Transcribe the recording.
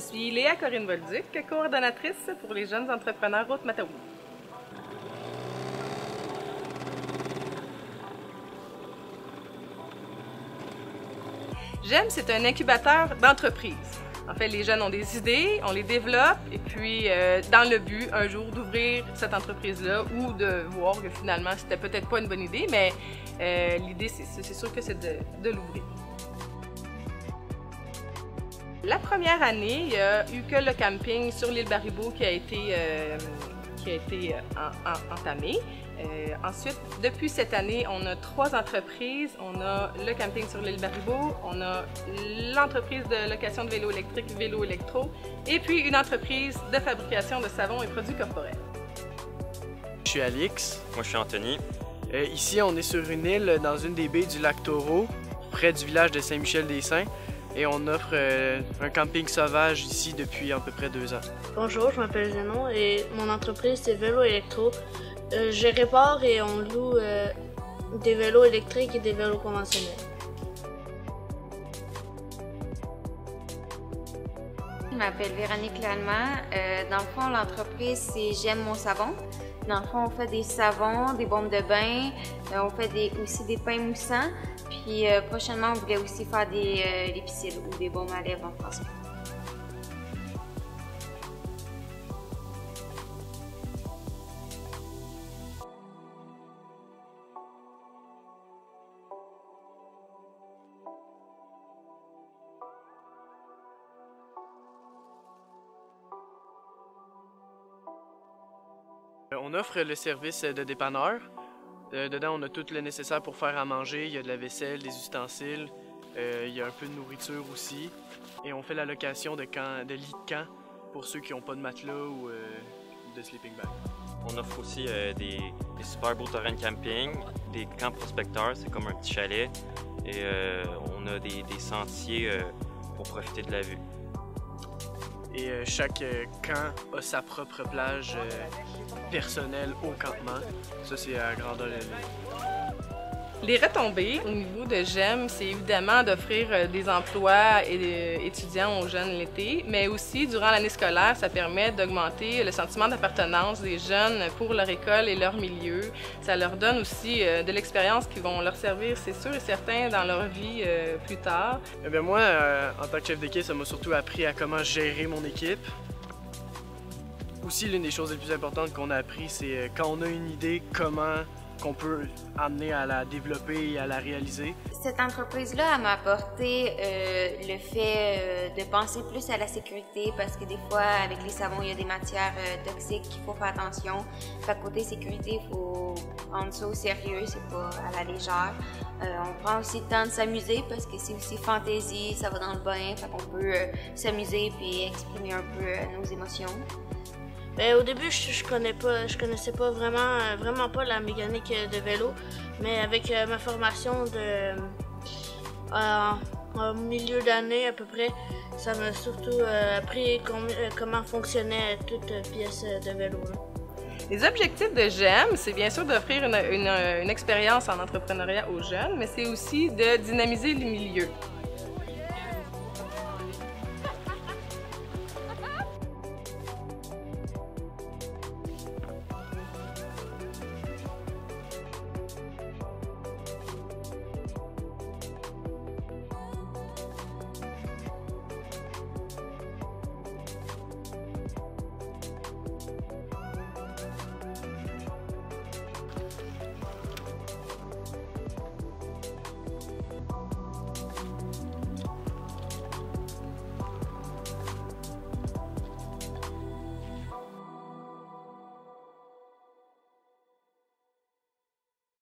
suis Léa Corinne Bolduc, coordonnatrice pour les jeunes entrepreneurs Haute-Matawin. GEM, c'est un incubateur d'entreprise. En fait, les jeunes ont des idées, on les développe, et puis dans le but, un jour, d'ouvrir cette entreprise-là ou de voir que finalement, c'était peut-être pas une bonne idée, mais l'idée, c'est sûr que c'est de l'ouvrir. La première année, il n'y a eu que le camping sur l'île Baribeau qui a été entamé. Ensuite, depuis cette année, on a 3 entreprises. On a le camping sur l'île Baribeau, on a l'entreprise de location de vélos électriques Vélo Électro et puis une entreprise de fabrication de savons et produits corporels. Je suis Alix. Moi, je suis Anthony. Ici, on est sur une île dans une des baies du lac Taureau, près du village de Saint-Michel-des-Saints. Et on offre un camping sauvage ici depuis à peu près 2 ans. Bonjour, je m'appelle Zenon et mon entreprise c'est Vélo Électro. Je répare et on loue des vélos électriques et des vélos conventionnels. Je m'appelle Véronique Lallemand. Dans le fond, l'entreprise c'est J'aime mon savon. Dans le fond, on fait des savons, des bombes de bain, on fait aussi des pains moussants. Puis prochainement, on voulait aussi faire des lipicils ou des baumes à lèvres en français. On offre le service de dépanneur. Dedans, on a tout le nécessaire pour faire à manger. Il y a de la vaisselle, des ustensiles, il y a un peu de nourriture aussi. Et on fait la location de lits de camp pour ceux qui n'ont pas de matelas ou de sleeping bag. On offre aussi des super beaux terrains de camping, des camps prospecteurs, c'est comme un petit chalet. Et on a des sentiers pour profiter de la vue. Et chaque camp a sa propre plage personnelle au campement. Ça, c'est à grandeur de l'île. Les retombées au niveau de GEM, c'est évidemment d'offrir des emplois étudiants aux jeunes l'été, mais aussi durant l'année scolaire, ça permet d'augmenter le sentiment d'appartenance des jeunes pour leur école et leur milieu. Ça leur donne aussi de l'expérience qui vont leur servir, c'est sûr et certain, dans leur vie plus tard. Eh bien, moi, en tant que chef d'équipe, ça m'a surtout appris à comment gérer mon équipe. Aussi, l'une des choses les plus importantes qu'on a appris, c'est quand on a une idée, comment qu'on peut amener à la développer et à la réaliser. Cette entreprise-là, elle m'a apporté le fait de penser plus à la sécurité parce que des fois, avec les savons, il y a des matières toxiques qu'il faut faire attention. Fait que côté sécurité, il faut prendre ça au sérieux, c'est pas à la légère. On prend aussi le temps de s'amuser parce que c'est aussi fantaisie, ça va dans le bain, fait qu'on peut s'amuser puis exprimer un peu nos émotions. Au début, je connaissais pas vraiment pas la mécanique de vélo, mais avec ma formation en milieu d'année à peu près, ça m'a surtout appris comment fonctionnait toute pièce de vélo. Les objectifs de GEM, c'est bien sûr d'offrir une expérience en entrepreneuriat aux jeunes, mais c'est aussi de dynamiser le milieu.